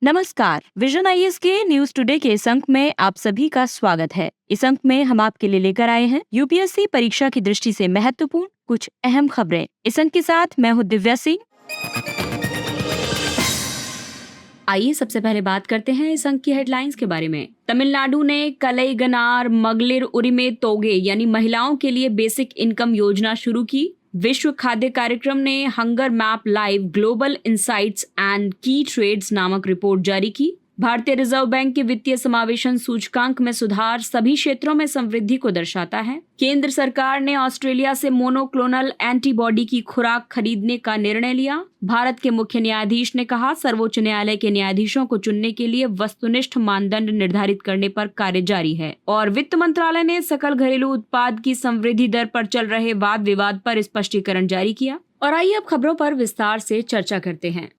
नमस्कार, vision IAS के news today के इस अंक में आप सभी का स्वागत है। इस अंक में हम आपके लिए लेकर आए हैं यूपीएससी परीक्षा की दृष्टि से महत्वपूर्ण कुछ अहम खबरें। इस अंक के साथ मैं हूँ दिव्या सिंह। आइए सबसे पहले बात करते हैं इस अंक की हेडलाइंस के बारे में। तमिलनाडु ने कलईगनार मगलिर उरिमे तोगे यानी महिलाओं के लिए बेसिक इनकम योजना शुरू की। विश्व खाद्य कार्यक्रम ने hunger map live global insights and की ट्रेड्स नामक रिपोर्ट जारी की। भारतीय रिजर्व बैंक के वित्तीय समावेशन सूचकांक में सुधार सभी क्षेत्रों में समृद्धि को दर्शाता है। केंद्र सरकार ने ऑस्ट्रेलिया से मोनोक्लोनल एंटीबॉडी की खुराक खरीदने का निर्णय लिया। भारत के मुख्य न्यायाधीश ने कहा, सर्वोच्च न्यायालय के न्यायाधीशों को चुनने के लिए वस्तुनिष्ठ मानदंड निर्धारित करने पर कार्य जारी है। और वित्त मंत्रालय ने सकल घरेलू उत्पाद की संवृद्धि दर पर चल रहे वाद विवाद पर स्पष्टीकरण जारी किया। और आइए अब खबरों पर विस्तार से चर्चा करते हैं।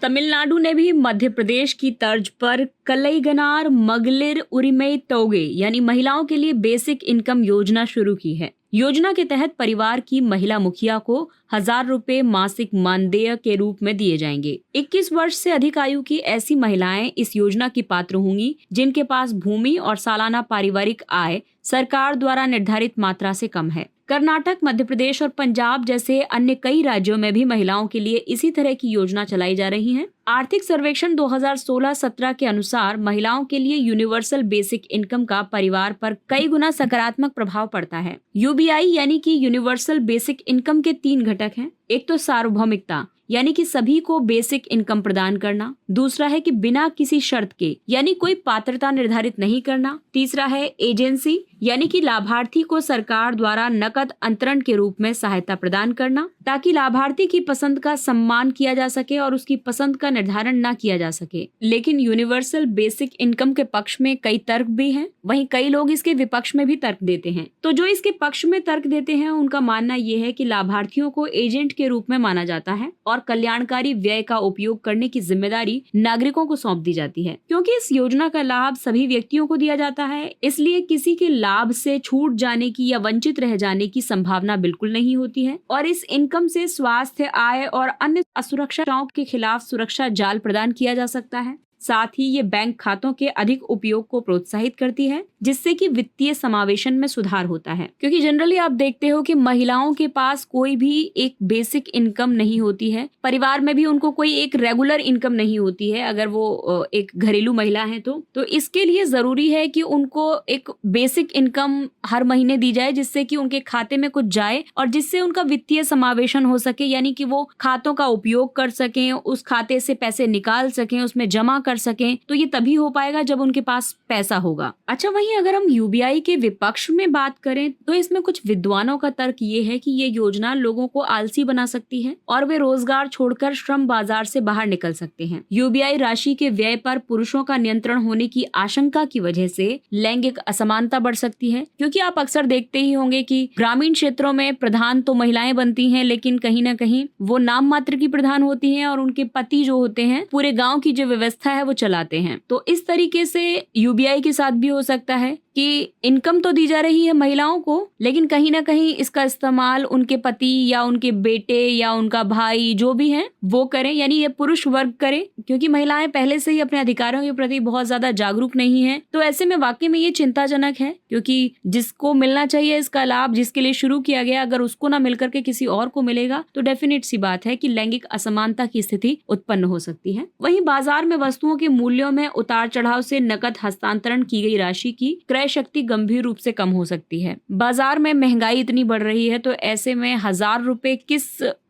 तमिलनाडु ने भी मध्य प्रदेश की तर्ज पर कलईगनार मगलिर उरिमे तोगे यानी महिलाओं के लिए बेसिक इनकम योजना शुरू की है। योजना के तहत परिवार की महिला मुखिया को 1,000 रुपए मासिक मानदेय के रूप में दिए जाएंगे। 21 वर्ष से अधिक आयु की ऐसी महिलाएं इस योजना की पात्र होंगी जिनके पास भूमि और सालाना पारिवारिक आय सरकार द्वारा निर्धारित मात्रा से कम है। कर्नाटक, मध्य प्रदेश और पंजाब जैसे अन्य कई राज्यों में भी महिलाओं के लिए इसी तरह की योजना चलाई जा रही है। आर्थिक सर्वेक्षण 2016-17 के अनुसार महिलाओं के लिए यूनिवर्सल बेसिक इनकम का परिवार पर कई गुना सकारात्मक प्रभाव पड़ता है। यूबीआई यानी कि यूनिवर्सल बेसिक इनकम के 3 घटक हैं। एक तो सार्वभौमिकता यानी कि सभी को बेसिक इनकम प्रदान करना। दूसरा है कि बिना किसी शर्त के यानी कोई पात्रता निर्धारित नहीं करना। तीसरा है एजेंसी यानी कि लाभार्थी को सरकार द्वारा नकद अंतरण के रूप में सहायता प्रदान करना ताकि लाभार्थी की पसंद का सम्मान किया जा सके और उसकी पसंद का निर्धारण न किया जा सके। लेकिन यूनिवर्सल बेसिक इनकम के पक्ष में कई तर्क भी हैं, वहीं कई लोग इसके विपक्ष में भी तर्क देते हैं। तो जो इसके पक्ष में तर्क देते हैं उनका मानना यह है कि लाभार्थियों को एजेंट के रूप में माना जाता है और कल्याणकारी व्यय का उपयोग करने की जिम्मेदारी नागरिकों को सौंप दी जाती है। क्योंकि इस योजना का लाभ सभी व्यक्तियों को दिया जाता है, इसलिए किसी के लाभ से छूट जाने की या वंचित रह जाने की संभावना बिल्कुल नहीं होती है। और इस इनकम से स्वास्थ्य, आय और अन्य असुरक्षाओं के खिलाफ सुरक्षा जाल प्रदान किया जा सकता है। साथ ही ये बैंक खातों के अधिक उपयोग को प्रोत्साहित करती है जिससे कि वित्तीय समावेशन में सुधार होता है। क्योंकि जनरली आप देखते हो कि महिलाओं के पास कोई भी एक बेसिक इनकम नहीं होती है, परिवार में भी उनको कोई एक रेगुलर इनकम नहीं होती है अगर वो एक घरेलू महिला है तो इसके लिए जरूरी है कि उनको एक बेसिक इनकम हर महीने दी जाए जिससे कि उनके खाते में कुछ जाए और जिससे उनका वित्तीय समावेशन हो सके, यानी कि वो खातों का उपयोग कर सकें, उस खाते से पैसे निकाल सकें, उसमें जमा कर सकें। तो ये तभी हो पाएगा जब उनके पास पैसा होगा। अच्छा, वहीं अगर हम यूबीआई के विपक्ष में बात करें तो इसमें कुछ विद्वानों का तर्क ये है कि ये योजना लोगों को आलसी बना सकती है और वे रोजगार छोड़कर श्रम बाजार से बाहर निकल सकते हैं। यूबीआई राशि के व्यय पर पुरुषों का नियंत्रण होने की आशंका की वजह से लैंगिक असमानता बढ़ सकती है। क्योंकि आप अक्सर देखते ही होंगे कि ग्रामीण क्षेत्रों में प्रधान तो महिलाएं बनती हैं, लेकिन कहीं ना कहीं वो नाम मात्र की प्रधान होती हैं और उनके पति जो होते हैं पूरे गाँव की जो व्यवस्था है वो चलाते हैं। तो इस तरीके से यूबीआई के साथ भी हो सकता है कि इनकम तो दी जा रही है महिलाओं को, लेकिन कहीं ना कहीं इसका इस्तेमाल उनके पति या उनके बेटे या उनका भाई जो भी है वो करें, यानी ये पुरुष वर्ग करे। क्योंकि महिलाएं पहले से ही अपने अधिकारों के प्रति बहुत ज्यादा जागरूक नहीं है। तो ऐसे में वाकई में ये चिंताजनक है, क्योंकि जिसको मिलना चाहिए इसका लाभ, जिसके लिए शुरू किया गया, अगर उसको ना मिलकर के किसी और को मिलेगा तो डेफिनेट सी बात है कि लैंगिक असमानता की स्थिति उत्पन्न हो सकती है। वहीं बाजार में वस्तुओं के मूल्यों में उतार चढ़ाव से नकद हस्तांतरण की गई राशि की क्रय शक्ति गंभीर रूप से कम हो सकती है। बाजार में महंगाई इतनी बढ़ रही है तो ऐसे में 1,000 रुपए किस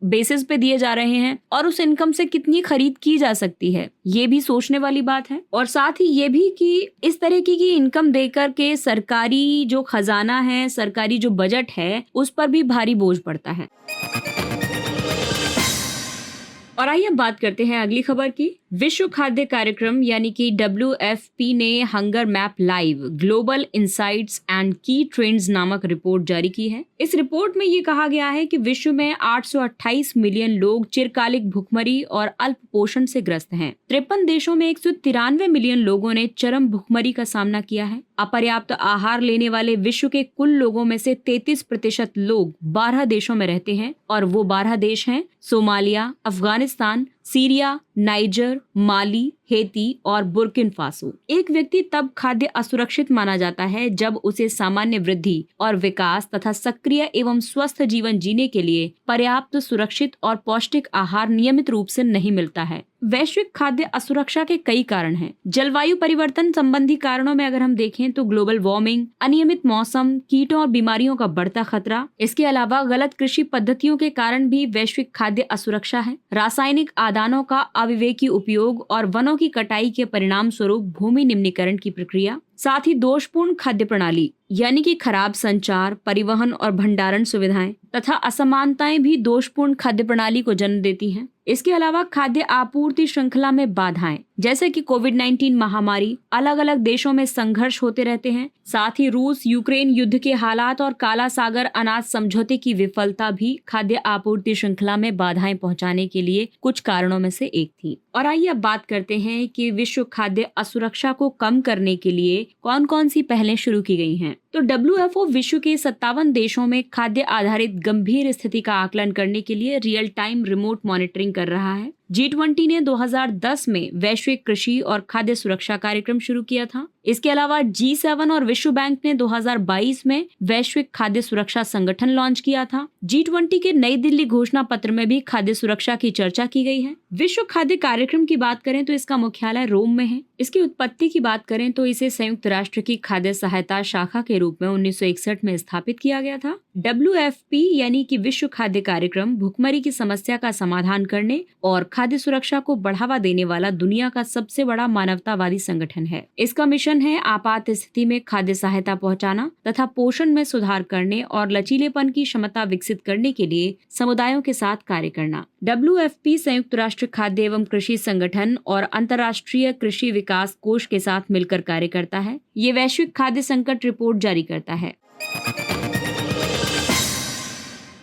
बेसिस पे दिए जा रहे हैं और उस इनकम से कितनी खरीद की जा सकती है, ये भी सोचने वाली बात है। और साथ ही ये भी कि इस तरह की इनकम देकर के सरकारी जो खजाना है, सरकारी जो बजट है, उस पर भी भारी बोझ पड़ता है। और आइए अब बात करते हैं अगली खबर की। विश्व खाद्य कार्यक्रम यानी कि WFP ने hunger map live global insights and की ट्रेंड्स नामक रिपोर्ट जारी की है। इस रिपोर्ट में ये कहा गया है कि विश्व में 828 मिलियन लोग चिरकालिक भुखमरी और अल्प पोषण से ग्रस्त हैं। 53 देशों में 193 मिलियन लोगों ने चरम भुखमरी का सामना किया है। अपर्याप्त आहार लेने वाले विश्व के कुल लोगों में से 33% लोग 12 देशों में रहते हैं और वो 12 देश हैं सोमालिया, अफगानिस्तान, सीरिया, नाइजर, माली, हेती और बुर्किन फासो। एक व्यक्ति तब खाद्य असुरक्षित माना जाता है जब उसे सामान्य वृद्धि और विकास तथा सक्रिय एवं स्वस्थ जीवन जीने के लिए पर्याप्त सुरक्षित और पौष्टिक आहार नियमित रूप से नहीं मिलता है। वैश्विक खाद्य असुरक्षा के कई कारण हैं। जलवायु परिवर्तन संबंधी कारणों में अगर हम देखें तो ग्लोबल वार्मिंग, अनियमित मौसम, कीटों और बीमारियों का बढ़ता खतरा। इसके अलावा गलत कृषि पद्धतियों के कारण भी वैश्विक खाद्य असुरक्षा है। रासायनिक आदानों का अविवेकी उपयोग और वनों की कटाई के परिणाम स्वरूप भूमि निम्नीकरण की प्रक्रिया। साथ ही दोषपूर्ण खाद्य प्रणाली यानी कि खराब संचार, परिवहन और भंडारण सुविधाएं तथा असमानताएं भी दोषपूर्ण खाद्य प्रणाली को जन्म देती हैं। इसके अलावा खाद्य आपूर्ति श्रृंखला में बाधाएं जैसे कि कोविड-19 महामारी, अलग अलग देशों में संघर्ष होते रहते हैं। साथ ही रूस यूक्रेन युद्ध के हालात और काला सागर अनाज समझौते की विफलता भी खाद्य आपूर्ति श्रृंखला में बाधाएं पहुंचाने के लिए कुछ कारणों में से एक थी। और आइए अब बात करते हैं कि विश्व खाद्य असुरक्षा को कम करने के लिए कौन कौन सी पहलें शुरू की गई हैं। तो WHO विश्व के 57 देशों में खाद्य आधारित गंभीर स्थिति का आकलन करने के लिए रियल टाइम रिमोट मॉनिटरिंग कर रहा है। G20 ने 2010 में वैश्विक कृषि और खाद्य सुरक्षा कार्यक्रम शुरू किया था। इसके अलावा G7 और विश्व बैंक ने 2022 में वैश्विक खाद्य सुरक्षा संगठन लॉन्च किया था। G20 के नई दिल्ली घोषणा पत्र में भी खाद्य सुरक्षा की चर्चा की गई है। विश्व खाद्य कार्यक्रम की बात करें तो इसका मुख्यालय रोम में है। इसकी उत्पत्ति की बात करें तो इसे संयुक्त राष्ट्र की खाद्य सहायता शाखा के रूप में 1961 में स्थापित किया गया था। WFP यानी कि विश्व खाद्य कार्यक्रम भुखमरी की समस्या का समाधान करने और खाद्य सुरक्षा को बढ़ावा देने वाला दुनिया का सबसे बड़ा मानवतावादी संगठन है। इसका मिशन है आपात स्थिति में खाद्य सहायता पहुंचाना तथा पोषण में सुधार करने और लचीलेपन की क्षमता विकसित करने के लिए समुदायों के साथ कार्य करना। WFP संयुक्त राष्ट्र खाद्य एवं कृषि संगठन और अंतर्राष्ट्रीय कृषि विकास कोष के साथ मिलकर कार्य करता है। ये वैश्विक खाद्य संकट रिपोर्ट जारी करता है।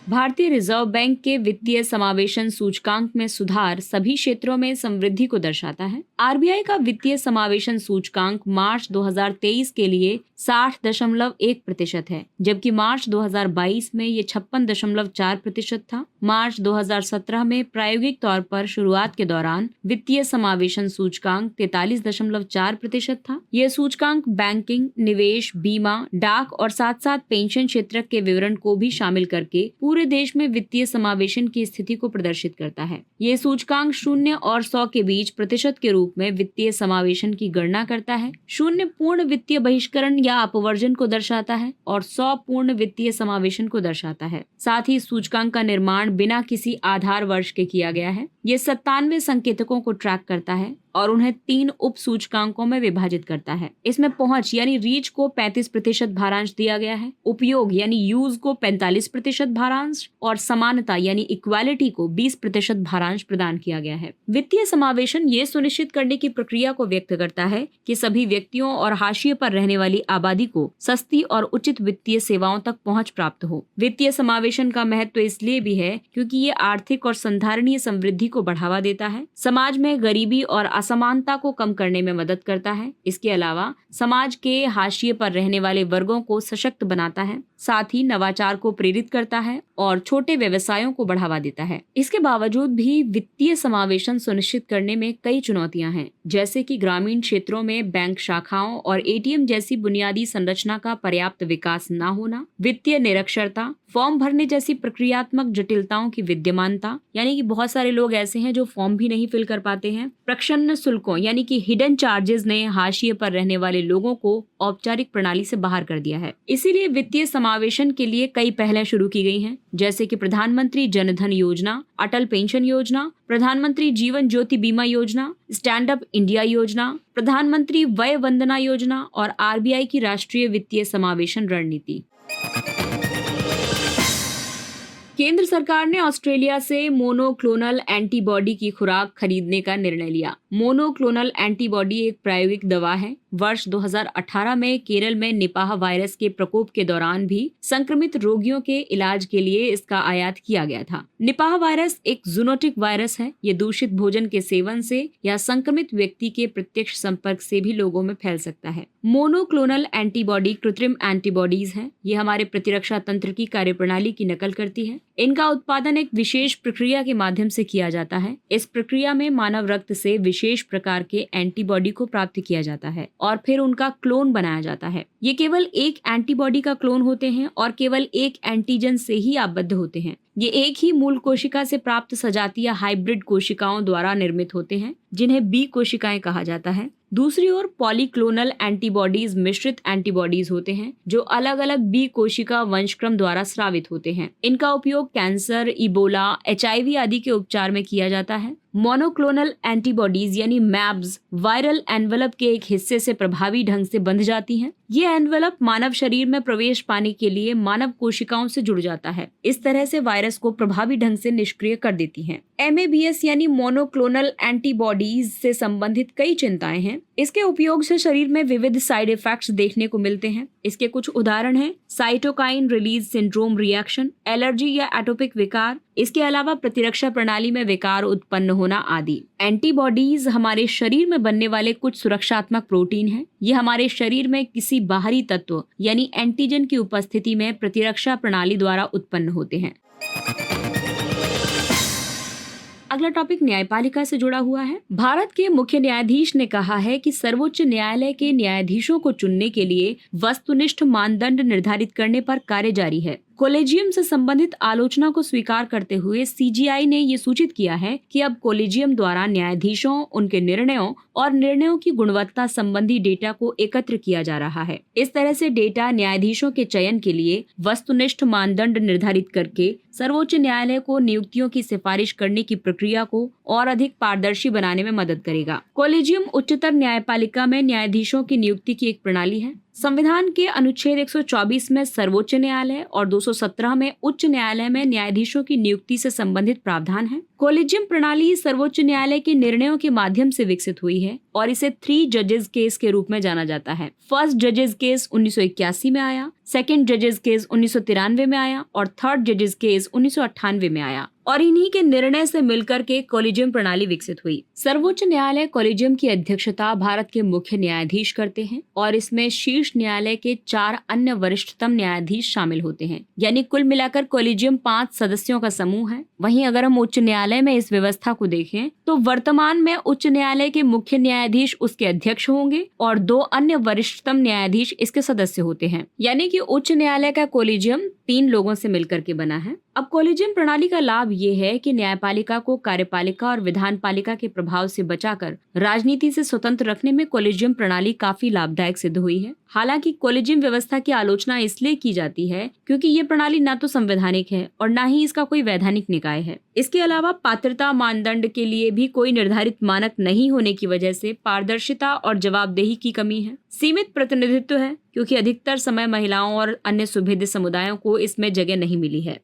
भारतीय रिजर्व बैंक के वित्तीय समावेशन सूचकांक में सुधार सभी क्षेत्रों में समृद्धि को दर्शाता है। RBI का वित्तीय समावेशन सूचकांक मार्च 2023 के लिए 60.1% है, जबकि मार्च 2022 में ये 56.4% था। मार्च 2017 में प्रायोगिक तौर पर शुरुआत के दौरान वित्तीय समावेशन सूचकांक 43.4% था। यह सूचकांक बैंकिंग, निवेश, बीमा, डाक और साथ साथ पेंशन क्षेत्र के विवरण को भी शामिल करके पूरे देश में वित्तीय समावेशन की स्थिति को प्रदर्शित करता है। ये सूचकांक 0 और 100 के बीच प्रतिशत के रूप में वित्तीय समावेशन की गणना करता है। 0 पूर्ण वित्तीय बहिष्करण या अपवर्जन को दर्शाता है और 100 पूर्ण वित्तीय समावेशन को दर्शाता है। साथ ही सूचकांक का निर्माण बिना किसी आधार वर्ष के किया गया है। ये 97 संकेतकों को ट्रैक करता है और उन्हें 3 उप सूचकांकों में विभाजित करता है। इसमें पहुंच यानी रीच को 35% भारांश दिया गया है, उपयोग यानी यूज को 45% भारांश और समानता यानी इक्वालिटी को 20% भारांश प्रदान किया गया है। वित्तीय समावेशन ये सुनिश्चित करने की प्रक्रिया को व्यक्त करता है कि सभी व्यक्तियों और हाशिए पर रहने वाली आबादी को सस्ती और उचित वित्तीय सेवाओं तक पहुंच प्राप्त हो। वित्तीय समावेशन का महत्व इसलिए भी है क्योंकि ये आर्थिक और संधारणीय समृद्धि को बढ़ावा देता है, समाज में गरीबी और असमानता को कम करने में मदद करता है। इसके अलावा समाज के हाशिए पर रहने वाले वर्गों को सशक्त बनाता है, साथ ही नवाचार को प्रेरित करता है और छोटे व्यवसायों को बढ़ावा देता है। इसके बावजूद भी वित्तीय समावेशन सुनिश्चित करने में कई चुनौतियां हैं, जैसे कि ग्रामीण क्षेत्रों में बैंक शाखाओं और ATM जैसी बुनियादी संरचना का पर्याप्त विकास न होना, वित्तीय निरक्षरता, फॉर्म भरने जैसी प्रक्रियात्मक जटिलताओं की विद्यमानता, यानी कि बहुत सारे लोग ऐसे हैं जो फॉर्म भी नहीं फिल कर पाते हैं। प्रच्छन्न शुल्कों यानी कि हिडन चार्जेस ने हाशिए पर रहने वाले लोगों को औपचारिक प्रणाली से बाहर कर दिया है। इसीलिए वित्तीय समावेशन के लिए कई पहलें शुरू की गई हैं, जैसे कि प्रधानमंत्री जन धन योजना, अटल पेंशन योजना, प्रधानमंत्री जीवन ज्योति बीमा योजना, स्टैंड अप इंडिया योजना, प्रधानमंत्री वय वंदना योजना और RBI की राष्ट्रीय वित्तीय समावेशन रणनीति। केंद्र सरकार ने ऑस्ट्रेलिया से मोनोक्लोनल एंटीबॉडी की खुराक खरीदने का निर्णय लिया। मोनोक्लोनल एंटीबॉडी एक प्रायोगिक दवा है। वर्ष 2018 में केरल में निपाह वायरस के प्रकोप के दौरान भी संक्रमित रोगियों के इलाज के लिए इसका आयात किया गया था। निपाह वायरस एक जूनोटिक वायरस है। ये दूषित भोजन के सेवन से या संक्रमित व्यक्ति के प्रत्यक्ष संपर्क से भी लोगों में फैल सकता है। मोनोक्लोनल एंटीबॉडी कृत्रिम एंटीबॉडीज हैं। ये हमारे प्रतिरक्षा तंत्र की कार्यप्रणाली की नकल करती है। इनका उत्पादन एक विशेष प्रक्रिया के माध्यम से किया जाता है। इस प्रक्रिया में मानव रक्त से विशेष प्रकार के एंटीबॉडी को प्राप्त किया जाता है और फिर उनका क्लोन बनाया जाता है। ये केवल एक एंटीबॉडी का क्लोन होते हैं और केवल एक एंटीजन से ही आबद्ध होते हैं। ये एक ही मूल कोशिका से प्राप्त सजातीय हाइब्रिड कोशिकाओं द्वारा निर्मित होते हैं, जिन्हें बी कोशिकाएं कहा जाता है। दूसरी ओर पॉलीक्लोनल एंटीबॉडीज मिश्रित एंटीबॉडीज होते हैं, जो अलग अलग बी कोशिका वंशक्रम द्वारा स्रावित होते हैं। इनका उपयोग कैंसर, इबोला, HIV आदि के उपचार में किया जाता है। मोनोक्लोनल एंटीबॉडीज यानी मैब्स वायरल एनवेलप के एक हिस्से से प्रभावी ढंग से बंध जाती हैं। ये एनवेलप मानव शरीर में प्रवेश पाने के लिए मानव कोशिकाओं से जुड़ जाता है। इस तरह से वायरस को प्रभावी ढंग से निष्क्रिय कर देती हैं। MABS यानी मोनोक्लोनल एंटीबॉडीज से संबंधित कई चिंताएं हैं। इसके उपयोग से शरीर में विविध साइड इफेक्ट्स देखने को मिलते हैं। इसके कुछ उदाहरण हैं cytokine release syndrome reaction, allergy या एटोपिक विकार, इसके अलावा प्रतिरक्षा प्रणाली में विकार उत्पन्न होना आदि। एंटीबॉडीज हमारे शरीर में बनने वाले कुछ सुरक्षात्मक प्रोटीन हैं। ये हमारे शरीर में किसी बाहरी तत्व यानी एंटीजन की उपस्थिति में प्रतिरक्षा प्रणाली द्वारा उत्पन्न होते हैं। अगला टॉपिक न्यायपालिका से जुड़ा हुआ है। भारत के मुख्य न्यायाधीश ने कहा है कि सर्वोच्च न्यायालय के न्यायाधीशों को चुनने के लिए वस्तुनिष्ठ मानदंड निर्धारित करने पर कार्य जारी है। कोलेजियम से संबंधित आलोचना को स्वीकार करते हुए CGI ने ये सूचित किया है कि अब कोलेजियम द्वारा न्यायाधीशों, उनके निर्णयों और निर्णयों की गुणवत्ता संबंधी डेटा को एकत्र किया जा रहा है। इस तरह से डेटा न्यायाधीशों के चयन के लिए वस्तुनिष्ठ मानदंड निर्धारित करके सर्वोच्च न्यायालय को नियुक्तियों की सिफारिश करने की प्रक्रिया को और अधिक पारदर्शी बनाने में मदद करेगा। कोलेजियम उच्चतर न्यायपालिका में न्यायाधीशों की नियुक्ति की एक प्रणाली है। संविधान के अनुच्छेद 124 में सर्वोच्च न्यायालय और 217 में उच्च न्यायालय में न्यायाधीशों की नियुक्ति से संबंधित प्रावधान है। कोलेजियम प्रणाली सर्वोच्च न्यायालय के निर्णयों के माध्यम से विकसित हुई है और इसे 3 जजेस केस के रूप में जाना जाता है। फर्स्ट जजेस केस 1981 में आया, सेकंड जजेस केस 1993 में आया और थर्ड जजेस केस 1998 में आया और इन्हीं के निर्णय से मिलकर के कोलेजियम प्रणाली विकसित हुई। सर्वोच्च न्यायालय कोलेजियम की अध्यक्षता भारत के मुख्य न्यायाधीश करते हैं और इसमें शीर्ष न्यायालय के 4 अन्य वरिष्ठतम न्यायाधीश शामिल होते हैं। यानी कुल मिलाकर कोलेजियम 5 सदस्यों का समूह है। वहीं अगर हम उच्च न्यायालय में इस व्यवस्था को देखें तो वर्तमान में उच्च न्यायालय के मुख्य न्यायाधीश उसके अध्यक्ष होंगे और 2 अन्य वरिष्ठतम न्यायाधीश इसके सदस्य होते हैं। यानी कि उच्च न्यायालय का कोलेजियम 3 लोगों से मिलकर के बना है। अब कोलेजियम प्रणाली का लाभ ये है कि न्यायपालिका को कार्यपालिका और विधानपालिका के प्रभाव से बचाकर राजनीति से स्वतंत्र रखने में कोलेजियम प्रणाली काफी लाभदायक सिद्ध हुई है। हालांकि कोलेजियम व्यवस्था की आलोचना इसलिए की जाती है क्योंकि ये प्रणाली न तो संवैधानिक है और न ही इसका कोई वैधानिक निकाय है। इसके अलावा पात्रता मानदंड के लिए भी कोई निर्धारित मानक नहीं होने की वजह से पारदर्शिता और जवाबदेही की कमी है। सीमित प्रतिनिधित्व है क्योंकि अधिकतर समय महिलाओं और अन्य सुभेद्य समुदायों को इसमें जगह नहीं मिली है।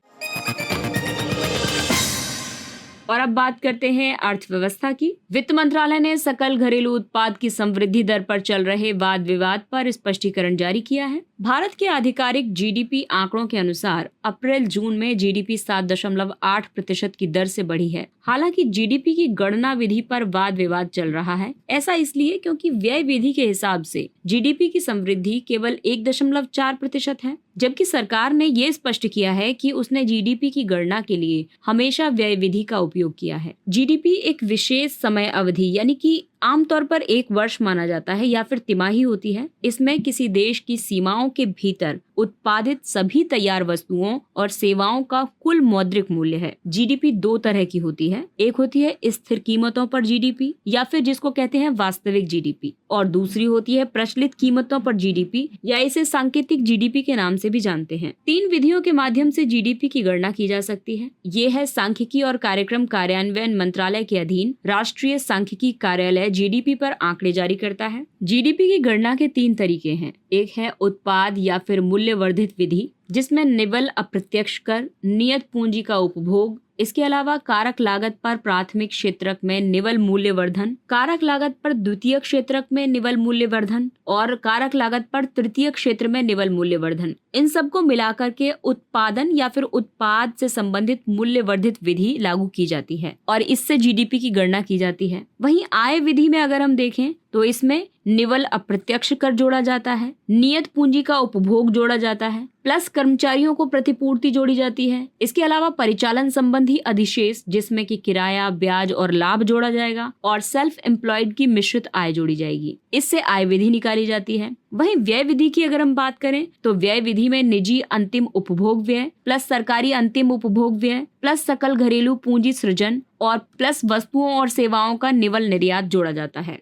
और अब बात करते हैं अर्थव्यवस्था की। वित्त मंत्रालय ने सकल घरेलू उत्पाद की समवृद्धि दर पर चल रहे वाद विवाद पर स्पष्टीकरण जारी किया है। भारत के आधिकारिक GDP आंकड़ों के अनुसार अप्रैल-जून में GDP 7.8% की दर से बढ़ी है। हालांकि GDP की गणना विधि पर वाद विवाद चल रहा है। ऐसा इसलिए क्योंकि व्यय विधि के हिसाब से GDP की समवृद्धि केवल 1.4% है, जबकि सरकार ने ये स्पष्ट किया है कि उसने GDP की गणना के लिए हमेशा व्यय विधि का उपयोग किया है। GDP एक विशेष समय अवधि यानी कि आमतौर पर 1 वर्ष माना जाता है या फिर तिमाही होती है। इसमें किसी देश की सीमाओं के भीतर उत्पादित सभी तैयार वस्तुओं और सेवाओं का कुल मौद्रिक मूल्य है। GDP 2 तरह की होती है। एक होती है स्थिर कीमतों पर GDP या फिर जिसको कहते हैं वास्तविक GDP, और दूसरी होती है प्रचलित कीमतों पर GDP या इसे सांकेतिक GDP के नाम से भी जानते हैं। 3 विधियों के माध्यम से GDP की गणना की जा सकती है। ये है सांख्यिकी और कार्यक्रम कार्यान्वयन मंत्रालय के अधीन राष्ट्रीय सांख्यिकी कार्यालय GDP पर आंकड़े जारी करता है। GDP की गणना के 3 तरीके हैं। एक है उत्पाद या फिर मूल्य वर्धित विधि, जिसमें निवल अप्रत्यक्ष कर, नियत पूंजी का उपभोग, इसके अलावा कारक लागत पर प्राथमिक क्षेत्रक में निवल मूल्य वर्धन, कारक लागत पर द्वितीय क्षेत्रक में निवल मूल्य वर्धन और कारक लागत पर तृतीय क्षेत्र में निवल मूल्य वर्धन, इन सबको मिलाकर के उत्पादन या फिर उत्पाद से संबंधित मूल्य वर्धित विधि लागू की जाती है और इससे जीडीपी की गणना की जाती है। वहीं आय विधि में अगर हम देखें तो इसमें निवल अप्रत्यक्ष कर जोड़ा जाता है, नियत पूंजी का उपभोग जोड़ा जाता है, प्लस कर्मचारियों को प्रतिपूर्ति जोड़ी जाती है। इसके अलावा परिचालन संबंधी अधिशेष जिसमें कि किराया, ब्याज और लाभ जोड़ा जाएगा और सेल्फ एम्प्लॉयड की मिश्रित आय जोड़ी जाएगी। इससे आय विधि निकाली जाती है। वहीं व्यय विधि की अगर हम बात करें तो व्यय विधि में निजी अंतिम उपभोग व्यय प्लस सरकारी अंतिम उपभोग व्यय प्लस सकल घरेलू पूंजी सृजन और प्लस वस्तुओं और सेवाओं का निवल निर्यात जोड़ा जाता है।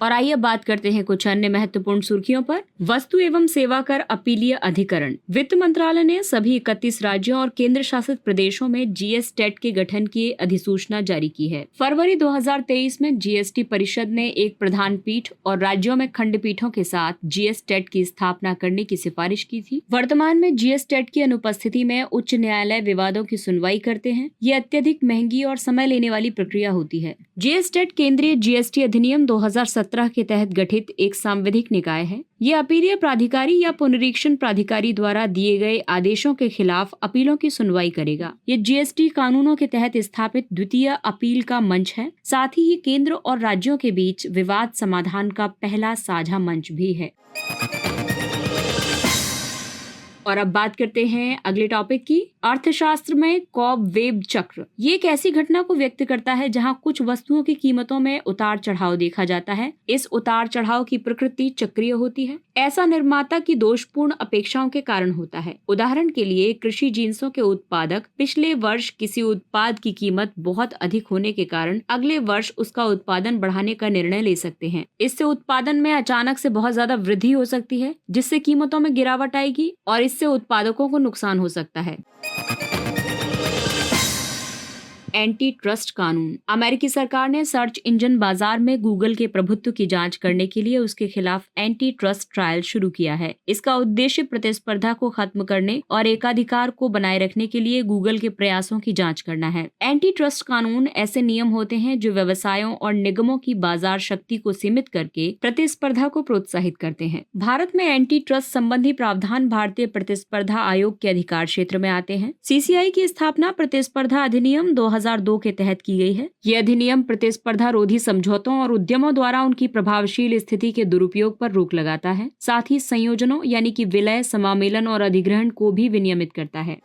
और आइए बात करते हैं कुछ अन्य महत्वपूर्ण सुर्खियों पर। वस्तु एवं सेवा कर अपीलीय अधिकरण। वित्त मंत्रालय ने सभी 31 राज्यों और केंद्र शासित प्रदेशों में जीएसटेट के गठन की अधिसूचना जारी की है। फरवरी 2023 में जीएसटी परिषद ने एक प्रधान पीठ और राज्यों में खंडपीठों के साथ जीएसटेट की स्थापना करने की सिफारिश की थी। वर्तमान में जीएसटेट की अनुपस्थिति में उच्च न्यायालय विवादों की सुनवाई करते हैं। ये अत्यधिक महंगी और समय लेने वाली प्रक्रिया होती है। जीएसटेट केंद्रीय जीएसटी अधिनियम 2017 के तहत गठित एक सांविधिक निकाय है। ये अपीलीय प्राधिकारी या पुनरीक्षण प्राधिकारी द्वारा दिए गए आदेशों के खिलाफ अपीलों की सुनवाई करेगा। ये जीएसटी कानूनों के तहत स्थापित द्वितीय अपील का मंच है। साथ ही ये केंद्र और राज्यों के बीच विवाद समाधान का पहला साझा मंच भी है। और अब बात करते हैं अगले टॉपिक की। अर्थशास्त्र में कॉब-वेब चक्र। ये एक ऐसी घटना को व्यक्त करता है जहां कुछ वस्तुओं की कीमतों में उतार चढ़ाव देखा जाता है। इस उतार चढ़ाव की प्रकृति चक्रीय होती है। ऐसा निर्माता की दोषपूर्ण अपेक्षाओं के कारण होता है। उदाहरण के लिए कृषि जिन्सों के उत्पादक पिछले वर्ष किसी उत्पाद की कीमत बहुत अधिक होने के कारण अगले वर्ष उसका उत्पादन बढ़ाने का निर्णय ले सकते हैं। इससे उत्पादन में अचानक से बहुत ज्यादा वृद्धि हो सकती है, जिससे कीमतों में गिरावट आएगी और इससे उत्पादकों को नुकसान हो सकता है। एंटी ट्रस्ट कानून। अमेरिकी सरकार ने सर्च इंजन बाजार में गूगल के प्रभुत्व की जांच करने के लिए उसके खिलाफ एंटी ट्रस्ट ट्रायल शुरू किया है। इसका उद्देश्य प्रतिस्पर्धा को खत्म करने और एकाधिकार को बनाए रखने के लिए गूगल के प्रयासों की जांच करना है। एंटी ट्रस्ट कानून ऐसे नियम होते हैं जो व्यवसायों और निगमों की बाजार शक्ति को सीमित करके प्रतिस्पर्धा को प्रोत्साहित करते हैं। भारत में एंटी ट्रस्ट संबंधी प्रावधान भारतीय प्रतिस्पर्धा आयोग के अधिकार क्षेत्र में आते हैं। सीसीआई की स्थापना प्रतिस्पर्धा अधिनियम 2002 के तहत की गई है। यह अधिनियम प्रतिस्पर्धा रोधी समझौतों और उद्यमों द्वारा उनकी प्रभावशील स्थिति के दुरुपयोग पर रोक लगाता है। साथ ही संयोजनों यानी कि विलय, समामेलन और अधिग्रहण को भी विनियमित करता है।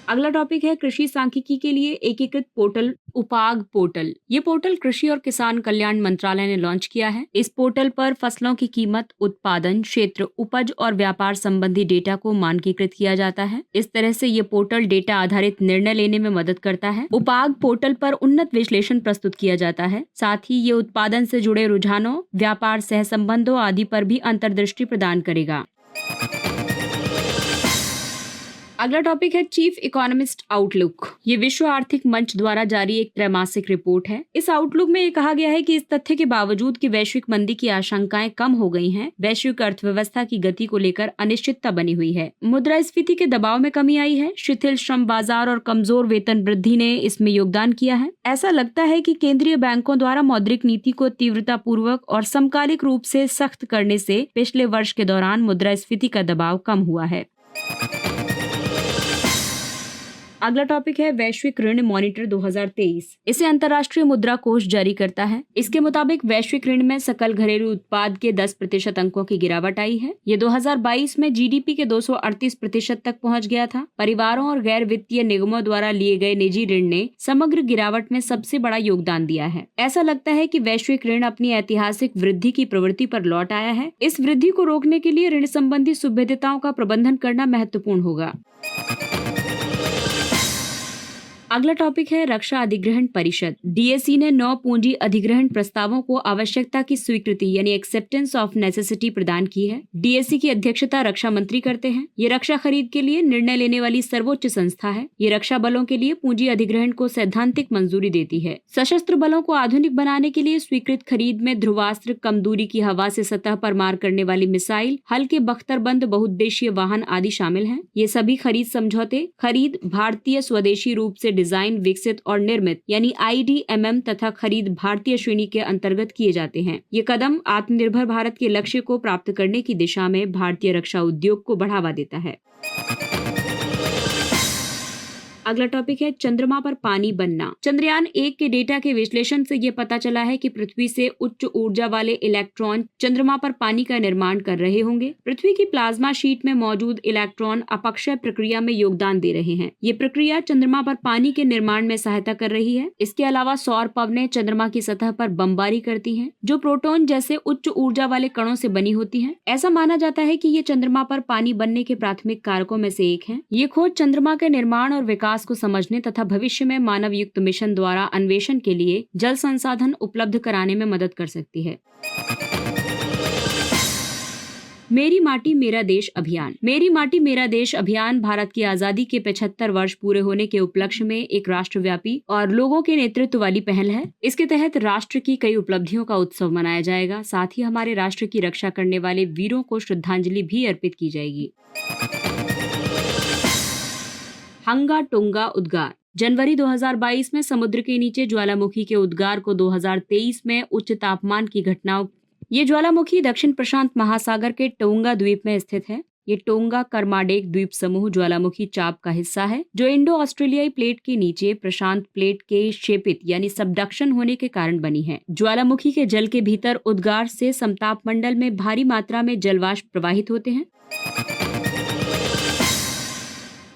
अगला टॉपिक है कृषि सांख्यिकी के लिए एकीकृत पोर्टल उपाग पोर्टल। ये पोर्टल कृषि और किसान कल्याण मंत्रालय ने लॉन्च किया है। इस पोर्टल पर फसलों की कीमत, उत्पादन क्षेत्र, उपज और व्यापार संबंधी डेटा को मानकीकृत किया जाता है। इस तरह से ये पोर्टल डेटा आधारित निर्णय लेने में मदद करता है। उपाग पोर्टल पर उन्नत विश्लेषण प्रस्तुत किया जाता है। साथ ही ये उत्पादन से जुड़े रुझानों, व्यापार सहसंबंधों आदि पर भी अंतर्दृष्टि प्रदान करेगा। अगला टॉपिक है चीफ इकोनॉमिस्ट आउटलुक। ये विश्व आर्थिक मंच द्वारा जारी एक त्रैमासिक रिपोर्ट है। इस आउटलुक में ये कहा गया है कि इस तथ्य के बावजूद कि वैश्विक मंदी की आशंकाएं कम हो गई हैं, वैश्विक अर्थव्यवस्था की गति को लेकर अनिश्चितता बनी हुई है। मुद्रास्फीति के दबाव में कमी आई है। शिथिल श्रम बाजार और कमजोर वेतन वृद्धि ने इसमें योगदान किया है। ऐसा लगता है कि केंद्रीय बैंकों द्वारा मौद्रिक नीति को तीव्रता पूर्वक और समकालिक रूप से सख्त करने से पिछले वर्ष के दौरान मुद्रास्फीति का दबाव कम हुआ है। अगला टॉपिक है वैश्विक ऋण मॉनिटर 2023। इसे अंतर्राष्ट्रीय मुद्रा कोष जारी करता है। इसके मुताबिक वैश्विक ऋण में सकल घरेलू उत्पाद के 10% अंकों की गिरावट आई है। ये 2022 में जीडीपी के 238% तक पहुंच गया था। परिवारों और गैर वित्तीय निगमों द्वारा लिए गए निजी ऋण ने समग्र गिरावट में सबसे बड़ा योगदान दिया है। ऐसा लगता है कि वैश्विक ऋण अपनी ऐतिहासिक वृद्धि की प्रवृत्ति पर लौट आया है। इस वृद्धि को रोकने के लिए ऋण संबंधी सुविधाओं का प्रबंधन करना महत्वपूर्ण होगा। अगला टॉपिक है रक्षा अधिग्रहण परिषद। डीएसी ने 9 पूंजी अधिग्रहण प्रस्तावों को आवश्यकता की स्वीकृति यानी एक्सेप्टेंस ऑफ नेसेसिटी प्रदान की है। डीएसी की अध्यक्षता रक्षा मंत्री करते हैं। ये रक्षा खरीद के लिए निर्णय लेने वाली सर्वोच्च संस्था है। ये रक्षा बलों के लिए पूंजी अधिग्रहण को सैद्धांतिक मंजूरी देती है। सशस्त्र बलों को आधुनिक बनाने के लिए स्वीकृत खरीद में ध्रुवास्त्र, कम दूरी की हवा से सतह पर मार करने वाली मिसाइल, हल्के बख्तरबंद बहुउद्देशीय वाहन आदि शामिल हैं। ये सभी खरीद समझौते खरीद भारतीय स्वदेशी रूप से डिजाइन, विकसित और निर्मित यानी IDMM तथा खरीद भारतीय श्रेणी के अंतर्गत किए जाते हैं। ये कदम आत्मनिर्भर भारत के लक्ष्य को प्राप्त करने की दिशा में भारतीय रक्षा उद्योग को बढ़ावा देता है। अगला टॉपिक है चंद्रमा पर पानी बनना। चंद्रयान-1 के डेटा के विश्लेषण से ये पता चला है कि पृथ्वी से उच्च ऊर्जा वाले इलेक्ट्रॉन चंद्रमा पर पानी का निर्माण कर रहे होंगे। पृथ्वी की प्लाज्मा शीट में मौजूद इलेक्ट्रॉन अपक्षय प्रक्रिया में योगदान दे रहे हैं। ये प्रक्रिया चंद्रमा पर पानी के निर्माण में सहायता कर रही है। इसके अलावा सौर पवनें चंद्रमा की सतह पर बमबारी करती हैं, जो प्रोटॉन जैसे उच्च ऊर्जा वाले कणों से बनी होती हैं। ऐसा माना जाता है कि ये चंद्रमा पर पानी बनने के प्राथमिक कारकों में से एक है। ये खोज चंद्रमा के निर्माण और विकास को समझने तथा भविष्य में मानव युक्त मिशन द्वारा अन्वेषण के लिए जल संसाधन उपलब्ध कराने में मदद कर सकती है। मेरी माटी मेरा देश अभियान। मेरी माटी मेरा देश अभियान भारत की आजादी के 75 वर्ष पूरे होने के उपलक्ष्य में एक राष्ट्रव्यापी और लोगों के नेतृत्व वाली पहल है। इसके तहत राष्ट्र की कई उपलब्धियों का उत्सव मनाया जाएगा। साथ ही हमारे राष्ट्र की रक्षा करने वाले वीरों को श्रद्धांजलि भी अर्पित की जाएगी। हंगा टोंगा उद्गार। जनवरी 2022 में समुद्र के नीचे ज्वालामुखी के उद्गार को 2023 में उच्च तापमान की घटनाओं। ये ज्वालामुखी दक्षिण प्रशांत महासागर के टोंगा द्वीप में स्थित है। ये टोंगा कर्माडेक द्वीप समूह ज्वालामुखी चाप का हिस्सा है, जो इंडो ऑस्ट्रेलियाई प्लेट के नीचे प्रशांत प्लेट के क्षेपित यानी सबडक्शन होने के कारण बनी है। ज्वालामुखी के जल के भीतर उद्गार से समताप मंडल में भारी मात्रा में जलवाष्प प्रवाहित होते हैं।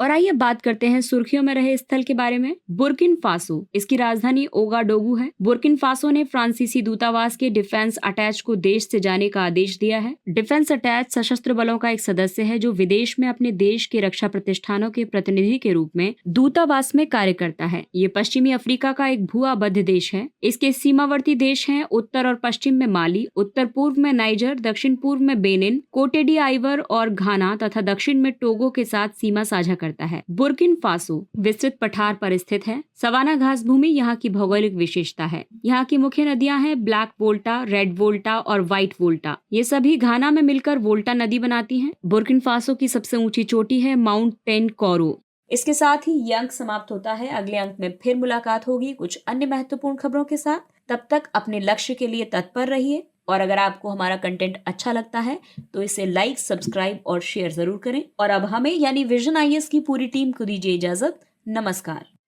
और आइए बात करते हैं सुर्खियों में रहे स्थल के बारे में। बुर्किन फासो, इसकी राजधानी ओगाडोगु है। बुर्किन फासो ने फ्रांसीसी दूतावास के डिफेंस अटैच को देश से जाने का आदेश दिया है। डिफेंस अटैच सशस्त्र बलों का एक सदस्य है जो विदेश में अपने देश के रक्षा प्रतिष्ठानों के प्रतिनिधि के रूप में दूतावास में कार्य करता है। ये पश्चिमी अफ्रीका का एक भू-आबद्ध देश है। इसके सीमावर्ती देश हैं उत्तर और पश्चिम में माली, उत्तर पूर्व में नाइजर, दक्षिण पूर्व में बेनिन, कोटे डी आइवर और घाना तथा दक्षिण में टोगो के साथ सीमा साझा करता है। बुर्किन फासो विस्तृत पठार पर स्थित है। सवाना घास भूमि यहाँ की भौगोलिक विशेषता है। यहाँ की मुख्य नदियां हैं ब्लैक वोल्टा, रेड वोल्टा और व्हाइट वोल्टा। ये सभी घाना में मिलकर वोल्टा नदी बनाती हैं। बुर्किन फासो की सबसे ऊंची चोटी है माउंट टेनकोरो। इसके साथ ही ये अंक समाप्त होता है। अगले अंक में फिर मुलाकात होगी कुछ अन्य महत्वपूर्ण खबरों के साथ। तब तक अपने लक्ष्य के लिए तत्पर रहिए और अगर आपको हमारा कंटेंट अच्छा लगता है तो इसे लाइक, सब्सक्राइब और शेयर जरूर करें। और अब हमें यानी विजन IAS की पूरी टीम को दीजिए इजाजत। नमस्कार।